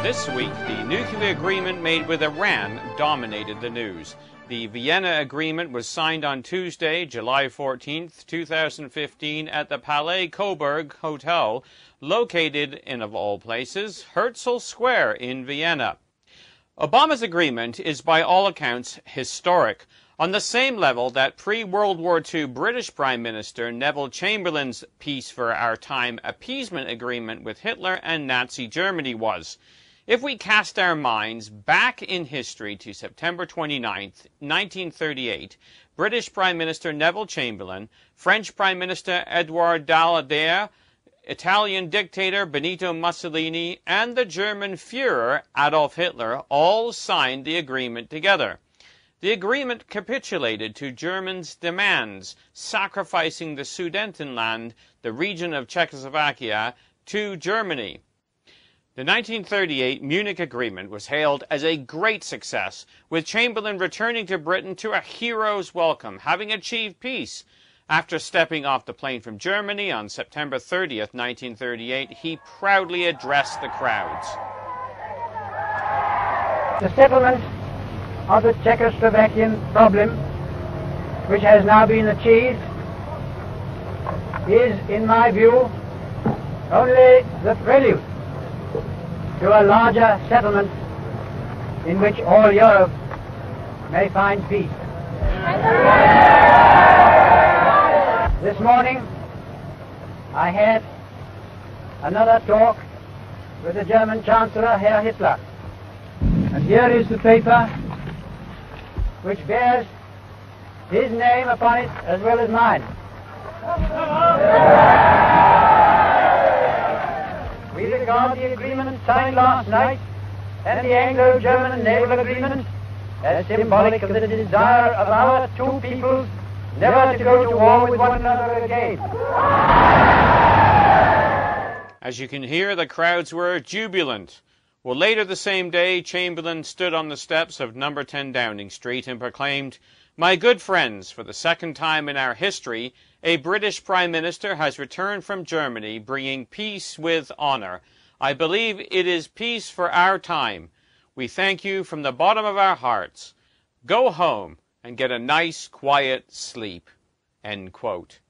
This week, the nuclear agreement made with Iran dominated the news. The Vienna Agreement was signed on Tuesday, July 14, 2015, at the Palais Coburg Hotel, located in, of all places, Herzl Square in Vienna. Obama's agreement is by all accounts historic, on the same level that pre-World War II British Prime Minister Neville Chamberlain's Peace for Our Time appeasement agreement with Hitler and Nazi Germany was. If we cast our minds back in history to September 29, 1938, British Prime Minister Neville Chamberlain, French Prime Minister Édouard Daladier, Italian dictator Benito Mussolini, and the German Fuhrer Adolf Hitler all signed the agreement together. The agreement capitulated to Germans' demands, sacrificing the Sudetenland, the region of Czechoslovakia, to Germany. The 1938 Munich Agreement was hailed as a great success, with Chamberlain returning to Britain to a hero's welcome, having achieved peace. After stepping off the plane from Germany on September 30, 1938, he proudly addressed the crowds. The settlement of the Czechoslovakian problem, which has now been achieved, is, in my view, only the prelude to a larger settlement in which all Europe may find peace. This morning I had another talk with the German Chancellor, Herr Hitler, and here is the paper which bears his name upon it as well as mine. We regard the agreement signed last night and the Anglo-German Naval Agreement as symbolic of the desire of our two peoples never to go to war with one another again. As you can hear, the crowds were jubilant. Well, later the same day, Chamberlain stood on the steps of number 10 Downing Street and proclaimed, "My good friends, for the second time in our history, a British Prime Minister has returned from Germany bringing peace with honor. I believe it is peace for our time. We thank you from the bottom of our hearts. Go home and get a nice, quiet sleep." End quote.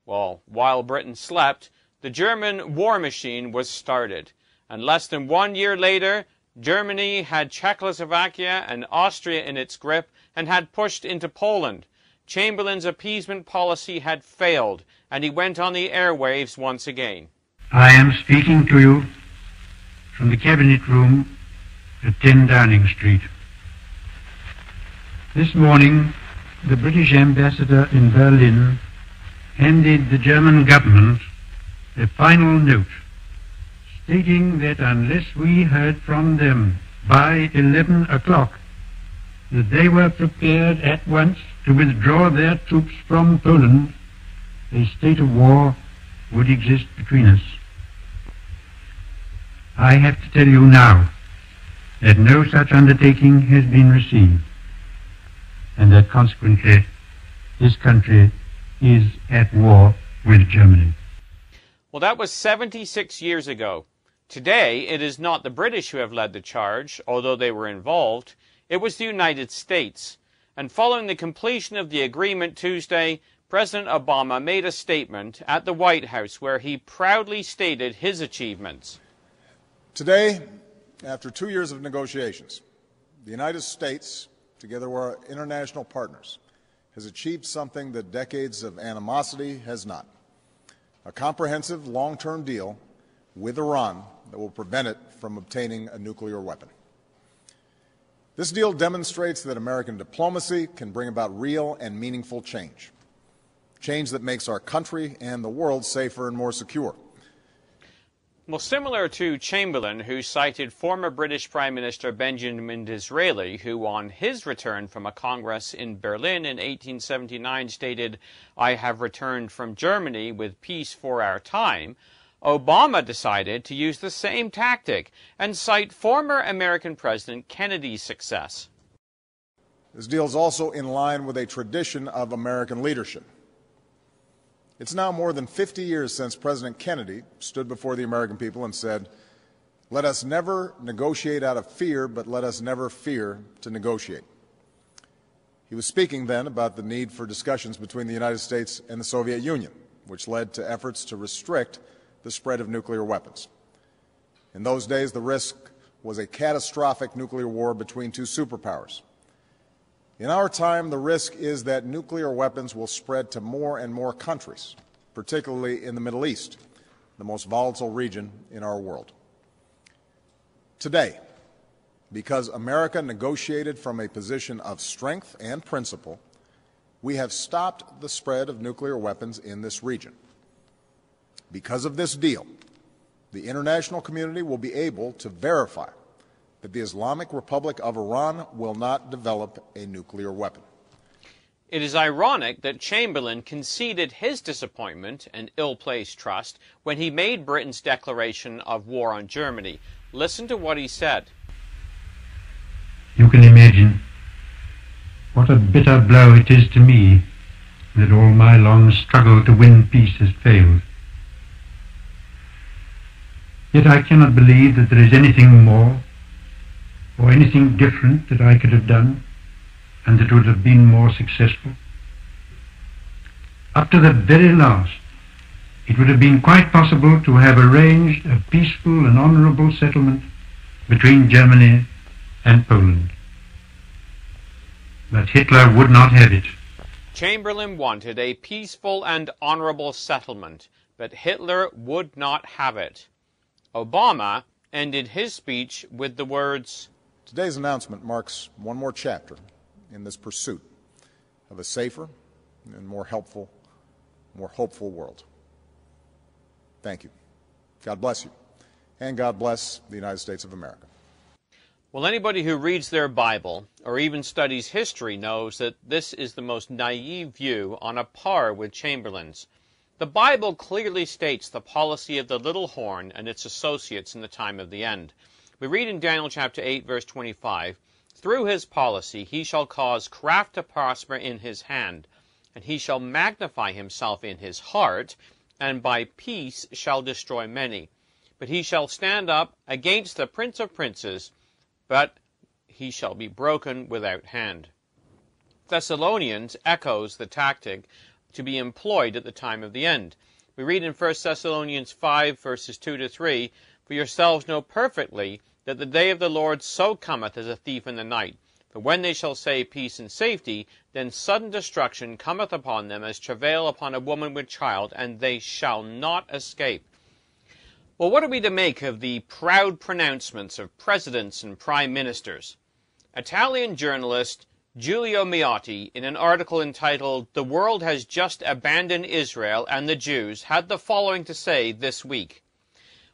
Well, while Britain slept, the German war machine was started. And less than 1 year later, Germany had Czechoslovakia and Austria in its grip and had pushed into Poland. Chamberlain's appeasement policy had failed, and he went on the airwaves once again. I am speaking to you from the Cabinet Room at 10 Downing Street. This morning, the British ambassador in Berlin handed the German government a final note stating that unless we heard from them by 11 o'clock, that they were prepared at once to withdraw their troops from Poland, a state of war would exist between us. I have to tell you now that no such undertaking has been received, and that consequently this country is at war with Germany. Well, that was 76 years ago. Today, it is not the British who have led the charge, although they were involved. It was the United States. And following the completion of the agreement Tuesday, President Obama made a statement at the White House where he proudly stated his achievements. Today, after 2 years of negotiations, the United States, together with our international partners, has achieved something that decades of animosity has not: a comprehensive long-term deal with Iran that will prevent it from obtaining a nuclear weapon. This deal demonstrates that American diplomacy can bring about real and meaningful change, change that makes our country and the world safer and more secure. Well, similar to Chamberlain, who cited former British Prime Minister Benjamin Disraeli, who on his return from a congress in Berlin in 1879 stated, "I have returned from Germany with peace for our time," Obama decided to use the same tactic and cite former American President Kennedy's success. This deal is also in line with a tradition of American leadership. It's now more than 50 years since President Kennedy stood before the American people and said, Let us never negotiate out of fear, but let us never fear to negotiate. He was speaking then about the need for discussions between the United States and the Soviet Union, which led to efforts to restrict the spread of nuclear weapons. In those days, the risk was a catastrophic nuclear war between two superpowers. In our time, the risk is that nuclear weapons will spread to more and more countries, particularly in the Middle East, the most volatile region in our world. Today, because America negotiated from a position of strength and principle, we have stopped the spread of nuclear weapons in this region. Because of this deal, the international community will be able to verify that the Islamic Republic of Iran will not develop a nuclear weapon. It is ironic that Chamberlain conceded his disappointment and ill-placed trust when he made Britain's declaration of war on Germany. Listen to what he said. You can imagine what a bitter blow it is to me that all my long struggle to win peace has failed. Yet I cannot believe that there is anything more or anything different that I could have done and that would have been more successful. Up to the very last, it would have been quite possible to have arranged a peaceful and honourable settlement between Germany and Poland. But Hitler would not have it. Chamberlain wanted a peaceful and honourable settlement, but Hitler would not have it. Obama ended his speech with the words, Today's announcement marks one more chapter in this pursuit of a safer and more helpful, more hopeful world. Thank you. God bless you. And God bless the United States of America. Well, anybody who reads their Bible or even studies history knows that this is the most naive view on a par with Chamberlain's. The Bible clearly states the policy of the little horn and its associates in the time of the end. We read in Daniel chapter 8, verse 25, Through his policy he shall cause craft to prosper in his hand, and he shall magnify himself in his heart, and by peace shall destroy many. But he shall stand up against the prince of princes, but he shall be broken without hand. Thessalonians echoes the tactic to be employed at the time of the end. We read in 1 Thessalonians 5, verses 2 to 3, For yourselves know perfectly that the day of the Lord so cometh as a thief in the night. For when they shall say peace and safety, then sudden destruction cometh upon them as travail upon a woman with child, and they shall not escape. Well, what are we to make of the proud pronouncements of presidents and prime ministers? Italian journalist Giulio Miotti, in an article entitled The World Has Just Abandoned Israel and the Jews, had the following to say this week.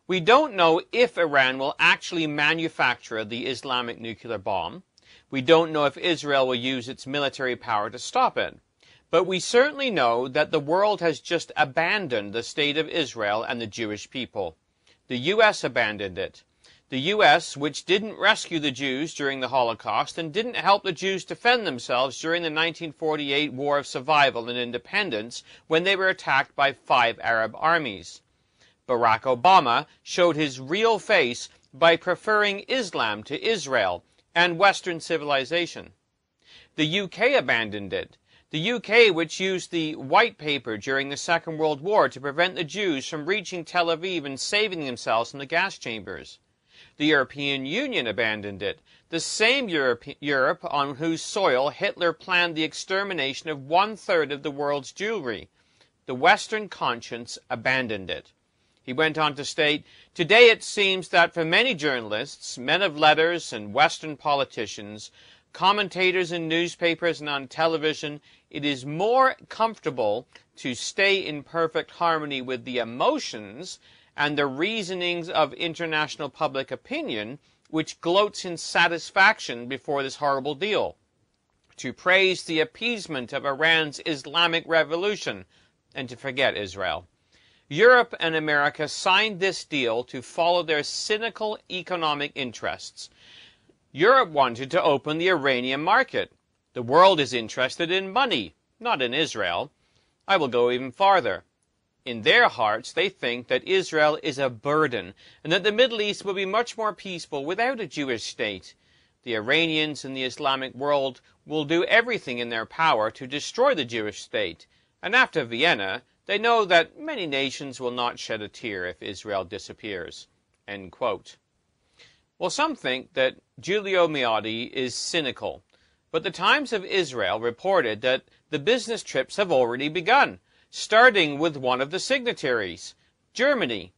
We don't know if Iran will actually manufacture the Islamic nuclear bomb. We don't know if Israel will use its military power to stop it. But we certainly know that the world has just abandoned the state of Israel and the Jewish people. The U.S. abandoned it. The U.S., which didn't rescue the Jews during the Holocaust and didn't help the Jews defend themselves during the 1948 War of Survival and Independence when they were attacked by 5 Arab armies. Barack Obama showed his real face by preferring Islam to Israel and Western civilization. The UK abandoned it. The UK, which used the White Paper during the Second World War to prevent the Jews from reaching Tel Aviv and saving themselves in the gas chambers. The European Union abandoned it, the same Europe on whose soil Hitler planned the extermination of 1/3 of the world's Jewry. The Western conscience abandoned it. He went on to state, Today it seems that for many journalists, men of letters and Western politicians, commentators in newspapers and on television, it is more comfortable to stay in perfect harmony with the emotions and the reasonings of international public opinion, which gloats in satisfaction before this horrible deal, to praise the appeasement of Iran's Islamic Revolution, and to forget Israel. Europe and America signed this deal to follow their cynical economic interests. Europe wanted to open the Iranian market. The world is interested in money, not in Israel. I will go even farther. In their hearts, they think that Israel is a burden and that the Middle East will be much more peaceful without a Jewish state. The Iranians and the Islamic world will do everything in their power to destroy the Jewish state. And after Vienna, they know that many nations will not shed a tear if Israel disappears." End quote. Well, some think that Giulio Meotti is cynical, but the Times of Israel reported that the business trips have already begun, starting with one of the signatories, Germany.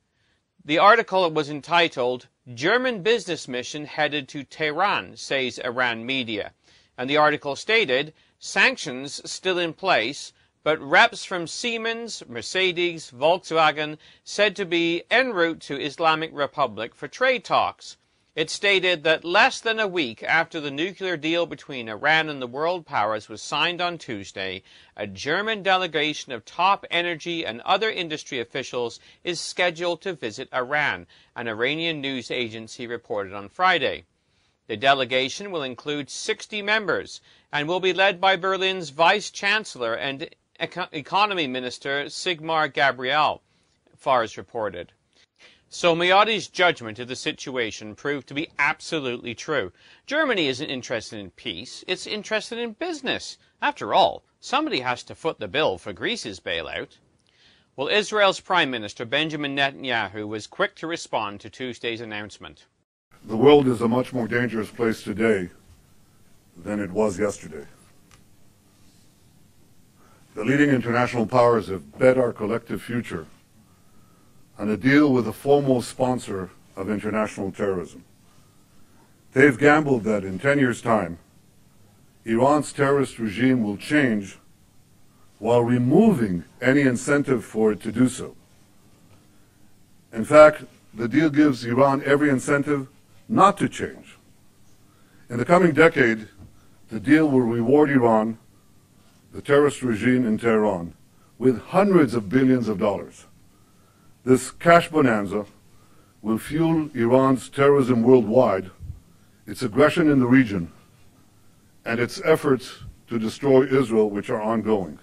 The article was entitled, "German Business Mission Headed to Tehran," says Iran media, and the article stated, sanctions still in place, but reps from Siemens, Mercedes, Volkswagen said to be en route to Islamic Republic for trade talks. It stated that less than a week after the nuclear deal between Iran and the world powers was signed on Tuesday, a German delegation of top energy and other industry officials is scheduled to visit Iran, an Iranian news agency reported on Friday. The delegation will include 60 members and will be led by Berlin's Vice Chancellor and Economy Minister Sigmar Gabriel, Fars reported. So Meotti's judgment of the situation proved to be absolutely true. Germany isn't interested in peace, it's interested in business. After all, somebody has to foot the bill for Greece's bailout. Well, Israel's Prime Minister Benjamin Netanyahu was quick to respond to Tuesday's announcement. The world is a much more dangerous place today than it was yesterday. The leading international powers have bet our collective future on a deal with the foremost sponsor of international terrorism. They've gambled that in 10 years' time, Iran's terrorist regime will change while removing any incentive for it to do so. In fact, the deal gives Iran every incentive not to change. In the coming decade, the deal will reward Iran, the terrorist regime in Tehran, with hundreds of billions of dollars. This cash bonanza will fuel Iran's terrorism worldwide, its aggression in the region, and its efforts to destroy Israel, which are ongoing.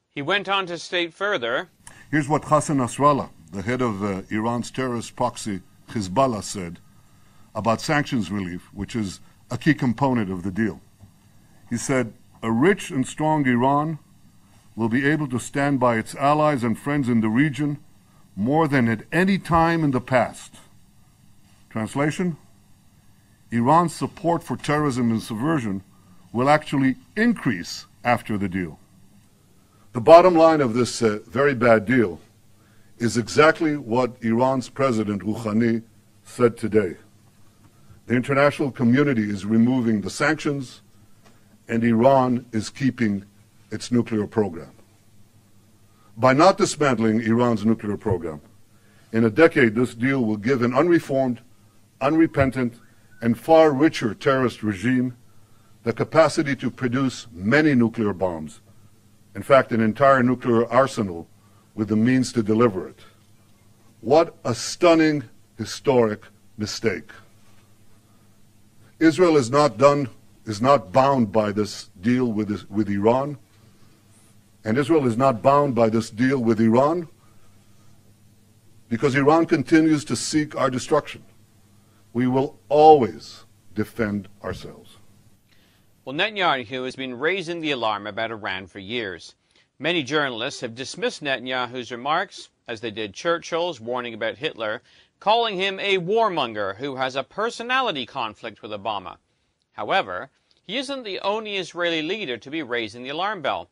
He went on to state further, Here's what Hassan Nasrallah, the head of Iran's terrorist proxy Hezbollah, said about sanctions relief, which is a key component of the deal. He said, "A rich and strong Iran will be able to stand by its allies and friends in the region more than at any time in the past." Translation? Iran's support for terrorism and subversion will actually increase after the deal. The bottom line of this very bad deal is exactly what Iran's President Rouhani said today. The international community is removing the sanctions, and Iran is keeping its nuclear program. By not dismantling Iran's nuclear program, in a decade this deal will give an unreformed, unrepentant, and far richer terrorist regime the capacity to produce many nuclear bombs, in fact an entire nuclear arsenal with the means to deliver it. What a stunning, historic mistake. Israel is not bound by this deal with Iran, and Israel is not bound by this deal with Iran because Iran continues to seek our destruction. We will always defend ourselves. Well, Netanyahu has been raising the alarm about Iran for years. Many journalists have dismissed Netanyahu's remarks, as they did Churchill's warning about Hitler, calling him a warmonger who has a personality conflict with Obama. However, he isn't the only Israeli leader to be raising the alarm bell.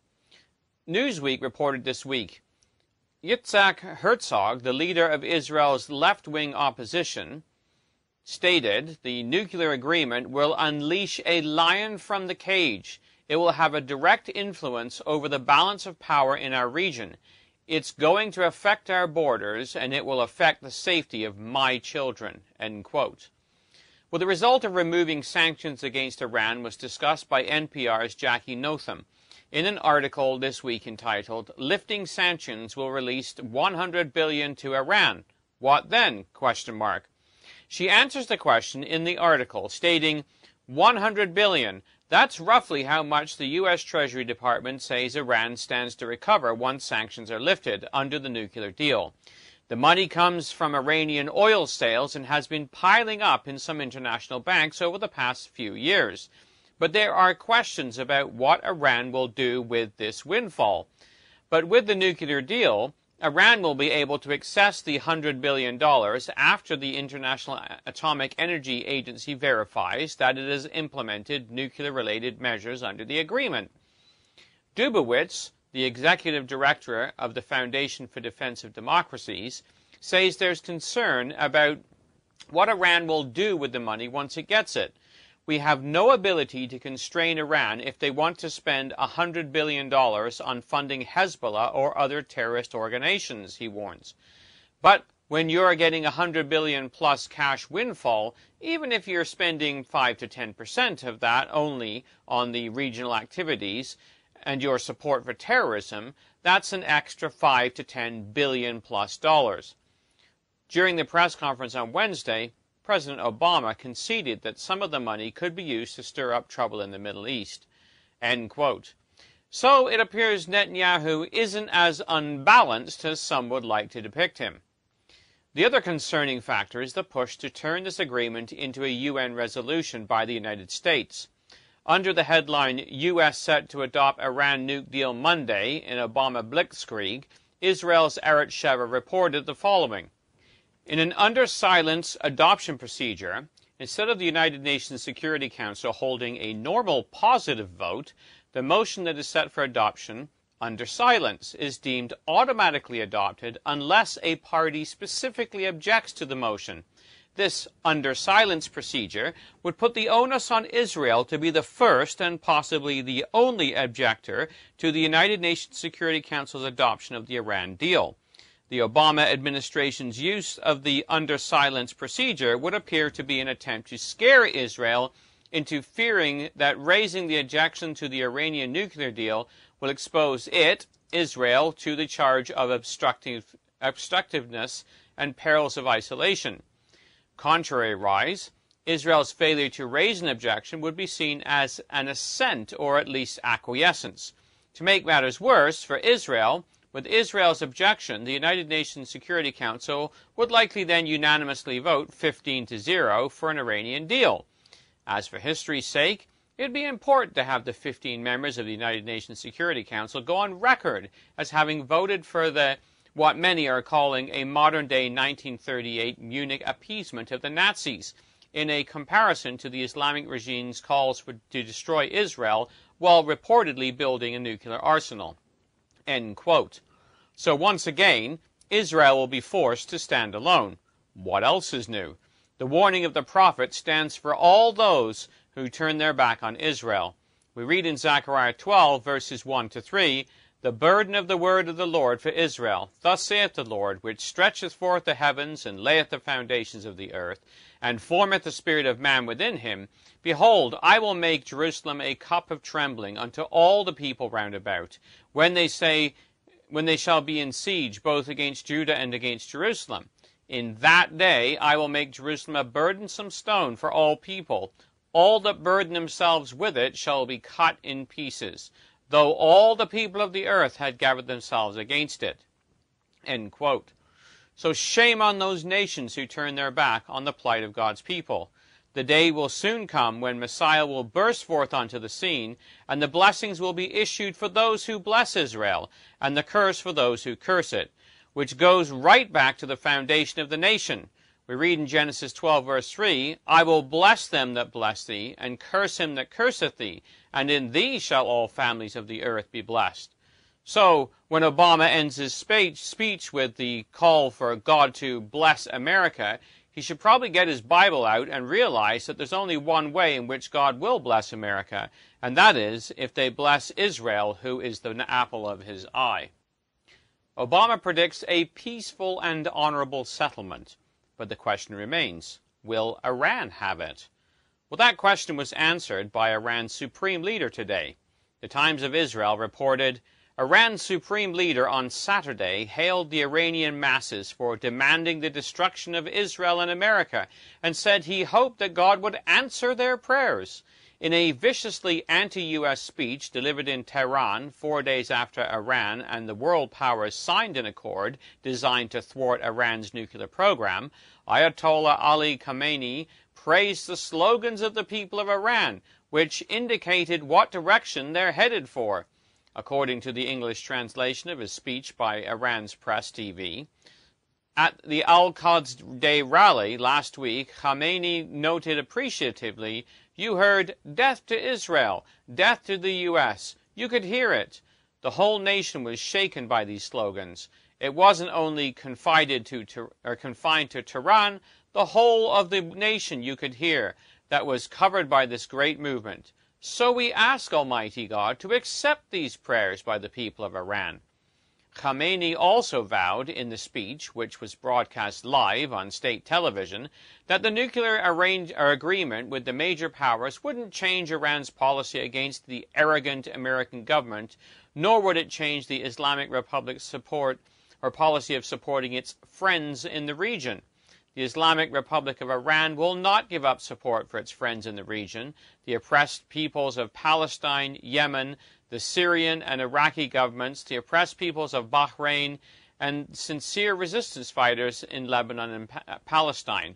Newsweek reported this week, Yitzhak Herzog, the leader of Israel's left-wing opposition, stated the nuclear agreement will unleash a lion from the cage. It will have a direct influence over the balance of power in our region. It's going to affect our borders, and it will affect the safety of my children, end quote. Well, the result of removing sanctions against Iran was discussed by NPR's Jackie Notham in an article this week entitled, "Lifting Sanctions Will Release $100 Billion to Iran. What then?" ? She answers the question in the article, stating, $100 billion, That's roughly how much the U.S. Treasury Department says Iran stands to recover once sanctions are lifted under the nuclear deal. The money comes from Iranian oil sales and has been piling up in some international banks over the past few years. But there are questions about what Iran will do with this windfall. But with the nuclear deal, Iran will be able to access the $100 billion after the International Atomic Energy Agency verifies that it has implemented nuclear-related measures under the agreement. Dubowitz, the executive director of the Foundation for Defense of Democracies, says there's concern about what Iran will do with the money once it gets it. We have no ability to constrain Iran if they want to spend $100 billion on funding Hezbollah or other terrorist organizations, he warns. But when you're getting $100 billion plus cash windfall, even if you're spending 5 to 10% of that only on the regional activities and your support for terrorism, that's an extra 5 to 10 billion plus dollars. During the press conference on Wednesday, President Obama conceded that some of the money could be used to stir up trouble in the Middle East. End quote. So it appears Netanyahu isn't as unbalanced as some would like to depict him. The other concerning factor is the push to turn this agreement into a UN resolution by the United States. Under the headline, U.S. set to adopt Iran nuke deal Monday in Obama blitzkrieg, Israel's Eretz Sheva reported the following. In an under-silence adoption procedure, instead of the United Nations Security Council holding a normal positive vote, the motion that is set for adoption, under silence, is deemed automatically adopted unless a party specifically objects to the motion. This under-silence procedure would put the onus on Israel to be the first and possibly the only objector to the United Nations Security Council's adoption of the Iran deal. The Obama administration's use of the under-silence procedure would appear to be an attempt to scare Israel into fearing that raising the objection to the Iranian nuclear deal will expose it, Israel, to the charge of obstructiveness and perils of isolation. Contrariwise, Israel's failure to raise an objection would be seen as an assent or at least acquiescence. To make matters worse, for Israel, with Israel's objection, the United Nations Security Council would likely then unanimously vote 15-0 for an Iranian deal. As for history's sake, it would be important to have the 15 members of the United Nations Security Council go on record as having voted for what many are calling a modern-day 1938 Munich appeasement of the Nazis, in a comparison to the Islamic regime's calls to destroy Israel while reportedly building a nuclear arsenal. End quote. So once again, Israel will be forced to stand alone. What else is new? The warning of the prophet stands for all those who turn their back on Israel. We read in Zechariah 12, verses 1-3, "The burden of the word of the Lord for Israel. Thus saith the Lord, which stretcheth forth the heavens, and layeth the foundations of the earth, and formeth the spirit of man within him. Behold, I will make Jerusalem a cup of trembling unto all the people round about, when they shall be in siege both against Judah and against Jerusalem. In that day I will make Jerusalem a burdensome stone for all people. All that burden themselves with it shall be cut in pieces, though all the people of the earth had gathered themselves against it." End quote. So shame on those nations who turn their back on the plight of God's people. The day will soon come when Messiah will burst forth onto the scene, and the blessings will be issued for those who bless Israel, and the curse for those who curse it, which goes right back to the foundation of the nation. We read in Genesis 12, verse 3, "I will bless them that bless thee, and curse him that curseth thee, and in thee shall all families of the earth be blessed." So, when Obama ends his speech with the call for God to bless America, he should probably get his Bible out and realize that there's only one way in which God will bless America, and that is if they bless Israel, who is the apple of his eye. Obama predicts a peaceful and honorable settlement, but the question remains, will Iran have it? Well, that question was answered by Iran's supreme leader today. The Times of Israel reported, Iran's supreme leader on Saturday hailed the Iranian masses for demanding the destruction of Israel and America and said he hoped that God would answer their prayers. In a viciously anti-US speech delivered in Tehran 4 days after Iran and the world powers signed an accord designed to thwart Iran's nuclear program, Ayatollah Ali Khamenei praised the slogans of the people of Iran, which indicated what direction they're headed for, according to the English translation of his speech by Iran's press TV. At the Al-Quds Day rally last week, Khamenei noted appreciatively, "You heard, 'Death to Israel, death to the US.' You could hear it." The whole nation was shaken by these slogans. It wasn't only confined to Tehran, the whole of the nation you could hear that was covered by this great movement. So we ask Almighty God to accept these prayers by the people of Iran. Khamenei also vowed in the speech, which was broadcast live on state television, that the nuclear agreement with the major powers wouldn't change Iran's policy against the arrogant American government, nor would it change the Islamic Republic's support or policy of supporting its friends in the region. The Islamic Republic of Iran will not give up support for its friends in the region, the oppressed peoples of Palestine, Yemen, the Syrian and Iraqi governments, the oppressed peoples of Bahrain, and sincere resistance fighters in Lebanon and Palestine.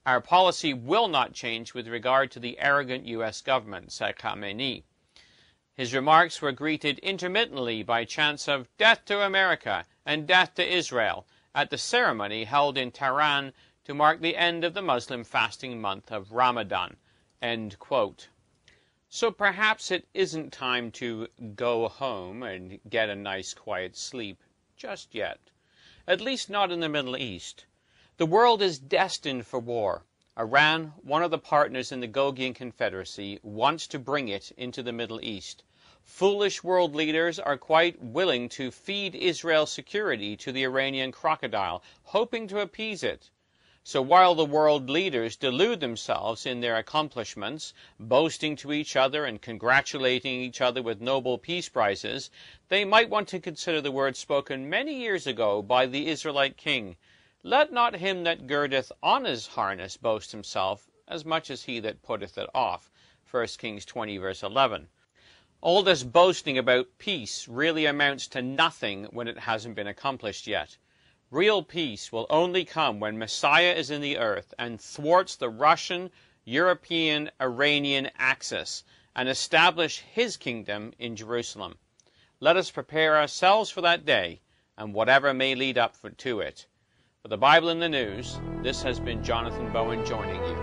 Our policy will not change with regard to the arrogant U.S. government, said Khamenei. His remarks were greeted intermittently by chants of "Death to America" and "Death to Israel" at the ceremony held in Tehran to mark the end of the Muslim fasting month of Ramadan. End quote. So perhaps it isn't time to go home and get a nice quiet sleep just yet. At least not in the Middle East. The world is destined for war. Iran, one of the partners in the Gogian Confederacy, wants to bring it into the Middle East. Foolish world leaders are quite willing to feed Israel's security to the Iranian crocodile, hoping to appease it. So while the world leaders delude themselves in their accomplishments, boasting to each other and congratulating each other with Nobel Peace Prizes, they might want to consider the words spoken many years ago by the Israelite king, "Let not him that girdeth on his harness boast himself as much as he that putteth it off." 1 Kings 20, verse 11. All this boasting about peace really amounts to nothing when it hasn't been accomplished yet. Real peace will only come when Messiah is in the earth and thwarts the Russian, European, Iranian axis and establish his kingdom in Jerusalem. Let us prepare ourselves for that day and whatever may lead up to it. For the Bible in the News, this has been Jonathan Bowen joining you.